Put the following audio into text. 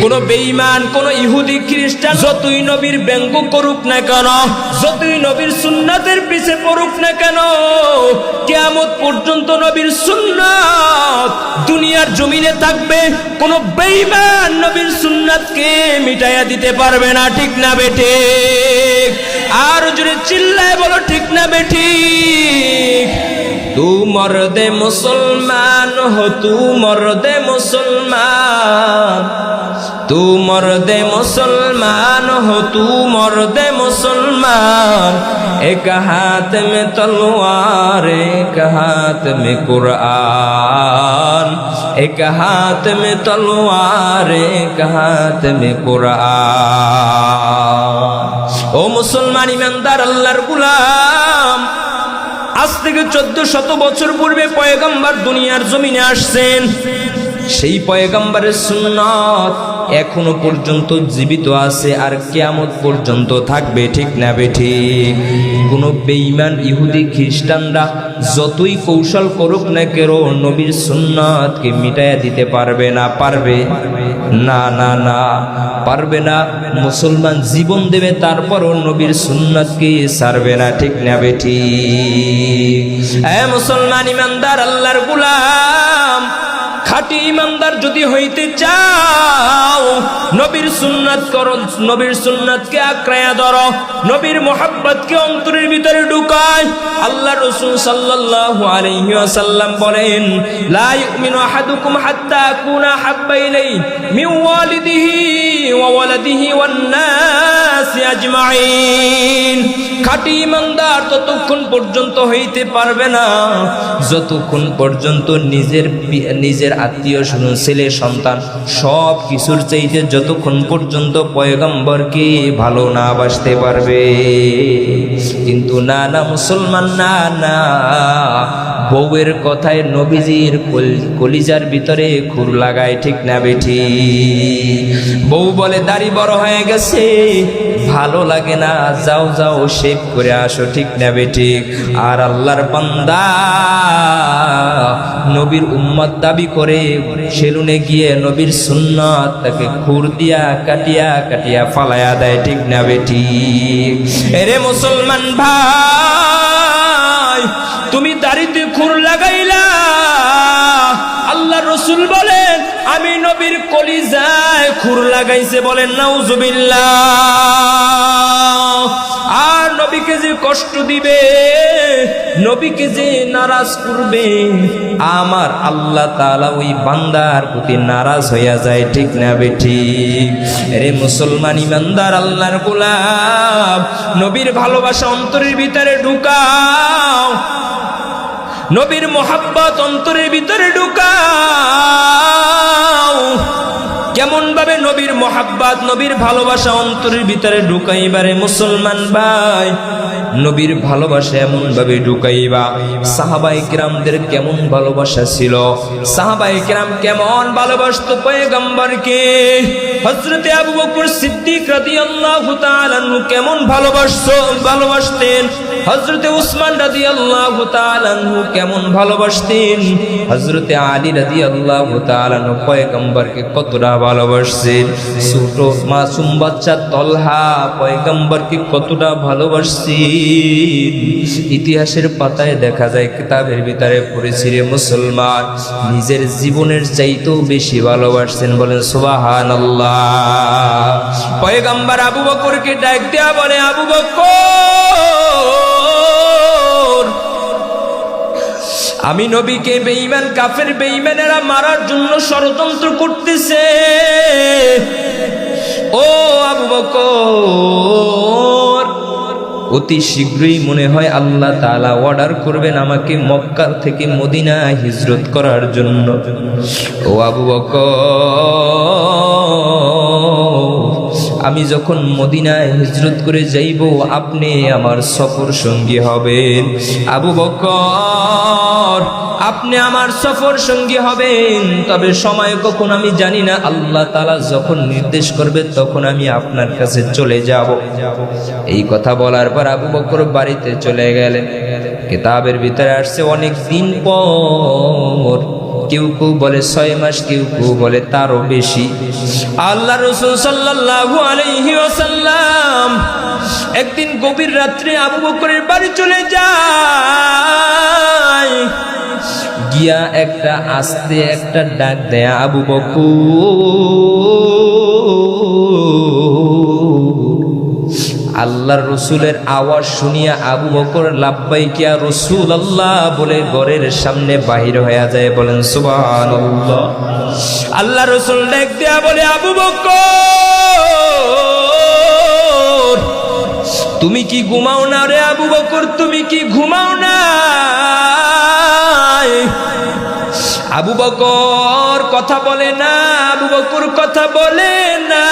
কোন বেঈমান, কোন ইহুদি খ্রিস্টান যতই নবীর ব্যঙ্গ করুক না কেন, যতই নবীর সুন্নাতের পিছে পড়ুক না কেন, কিয়ামত পর্যন্ত নবীর সুন্নাত দুনিয়ার জমিনে থাকবে। কোন বেঈমান নবীর সুন্নাতকে মিটাইয়া দিতে পারবে না। ঠিক না বেঠিক? আর জোরে চিল্লায় বলো ঠিক না বেঠিক? तू मर्दे मुसलमान हो, तू मर्दे मुसलमान, तू मर्दे मुसलमान हो, तू मर्दे मुसलमान। एक हाथ में तलवार, एक हाथ में कुरान, एक हाथ में तलवार, एक हाथ में कुरान। ओ मुसलमान ईमानदार अल्लाहर गुलाम, আজ থেকে 1400 বছর পূর্বে পয়গম্বর দুনিয়ার জমিনে আসছেন। সেই পয়গম্বরের সুন্নাত এখনো পর্যন্ত জীবিত আছে আর কিয়ামত পর্যন্ত থাকবে। ঠিক না বেঠিক? কোন বেঈমান ইহুদি খ্রিস্টানরা যতই কৌশল করুক না কেন, নবীর সুন্নাতকে মিটাইয়া দিতে পারবে না। পারবে না? না না, পারবে না। মুসলমান জীবন দেবে, তারপরও নবীর সুন্নাতকে ছাড়বে না। ঠিক না বেঠিক? এ মুসলমান ইমানদার আল্লাহর গোলাম, খাঁটি ইমানদার যদি হইতে চাও, নবীর সুন্নাত করো, নবীর সুন্নাতকে আঁকড়ায়া ধরো, নবীর মোহাব্বতকে অন্তরের ভিতরে ঢুকায়। আল্লাহ রাসূল সাল্লাল্লাহু আলাইহি ওয়াসাল্লাম বলেন, লা ইউমিনু আহাদুকুম হাত্তা আকুনা হাব্বা ইলাইহি মিন ওয়ালিদিহি ওয়া ওয়ালাদিহি ওয়ান নাসি আজমাইন। খাঁটি ইমানদার ততক্ষণ পর্যন্ত হইতে পারবে না যতক্ষণ পর্যন্ত নিজের আত্মীয় স্বজন, ছেলে সন্তান সব কিছুর চাইতে যতক্ষণ পর্যন্ত পয়গম্বরকে ভালো না বাসতে পারবে। কিন্তু না না মুসলমান, না না, বউয়ের কথায় নবীজির কলিজার ভিতরে খুর লাগায়। ঠিক না বেঠিক? বউ বলে দাড়ি বড় হয়ে গেছে, ভালো লাগে না, যাও যাও শেভ করে আসো। ঠিক না বেঠিক? আর আল্লাহর বান্দা নবীর উম্মত দাবি করে সেলুনে গিয়ে নবীর সুন্নাত তাকে খুর দিয়া কাটিয়া কাটিয়া ফালায়া দেয়। ঠিক না বেঠিক? এরে মুসলমান ভাই, তুমি দাড়িতে খুর লাগাইলা, আল্লাহ রাসূল বলেন আমি নবীর কলিজায় খুর লাগাইছে। বলেন নাউজুবিল্লাহ। আর নবীকে যে কষ্ট দিবে, নবীকে যে নারাজ করবে, আমার আল্লাহ তাআলা ওই বান্দার প্রতি নারাজ হইয়া যায়। ঠিক না বেঠিক? আরে মুসলমান ইমানদার আল্লাহর গোলাম, নবীর ভালোবাসা অন্তরের ভিতরে ঢুকাও, নবীর মোহাব্বত অন্তরের ভিতরে ঢুকাও। কেমন ভাবে নবীর মোহাব্বত, নবীর ভালোবাসা অন্তরের ভিতরে ঢুকাইবারে মুসলমান ভাই? নবীর ভালোবাসা এমন ভাবে ঢুকাইবা, সাহাবায়ে কিরামদের কেমন ভালোবাসা ছিল, সাহাবায়ে কিরাম কেমন ভালোবাসতো পয়গম্বরকে। হযরতে আবু বকর সিদ্দিক রাদিয়াল্লাহু তাআলা আনহু কেমন ভালোবাসতেন, হযরতে উসমান রাদিয়াল্লাহু তাআলা আনহু কেমন ভালোবাসতেন, হযরতে আলী রাদিয়াল্লাহু তাআলা আনহু পয়গম্বরকে কতটা ভালোবাসতেন, ছোট মাসুম বাচ্চা তলহা পয়গম্বরকে কতটা ভালোবাসতেন। ইতিহাসের পাতায় দেখা যায়, কিতাবের ভিতরে পড়েছি রে মুসলমান, নিজের জীবনের চাইতেও বেশি ভালোবাসতেন। বলেন সুবহানাল্লাহ। পয়গম্বর আবু বকরকে ডাক দেয়া বলে, আবু বকর, আমি নবীকে বেঈমান কাফের বেঈমানেরা মারার জন্য ষড়যন্ত্র করতেছে। ও আবু বকর, অতি শীঘ্রই মনে হয় আল্লাহ তাআলা অর্ডার করবেন আমাকে মক্কা থেকে মদিনা হিজরত করার জন্য। ও আবু বকর, আমি যখন মদিনায় হিজরত করে যাইব, আপনি আমার সফর সঙ্গী হবেন। আবু বকর, আপনি আমার সফর সঙ্গী হবেন, তবে সময় কখন আমি জানি না, আল্লাহ তাআলা যখন নির্দেশ করবে তখন আমি আপনার কাছে চলে যাব। এই কথা বলার পর আবু বকর বাড়িতে চলে গেলেন। কিতাবের ভিতরে আসছে অনেক দিন পর কেউ কেউ বলে 6 মাস, কেউ কেউ বলে তারও বেশি। আল্লাহ রাসূল সাল্লাল্লাহু আলাইহি ওয়াসাল্লাম একদিন গভীর রাত্রে আবু বকরের বাড়ি চলে যায়, গিয়া একটা আস্তে একটা ডাক দেয়া, আবু বকর। আল্লাহর রসুলের আওয়াজ শুনিয়া আবু বকর লাব্বাইক ইয়া রাসূলুল্লাহ বলে ঘরের সামনে বাহির হয়ে যায়। বলেন সুবহানাল্লাহ। আল্লাহ রসুল ডাক দেয়া বলে, আবু বকর তুমি কি ঘুমাও না রে? আবু বকর তুমি কি ঘুমাও না? আবু বকর কথা বলে না, আবু বকর কথা বলে না।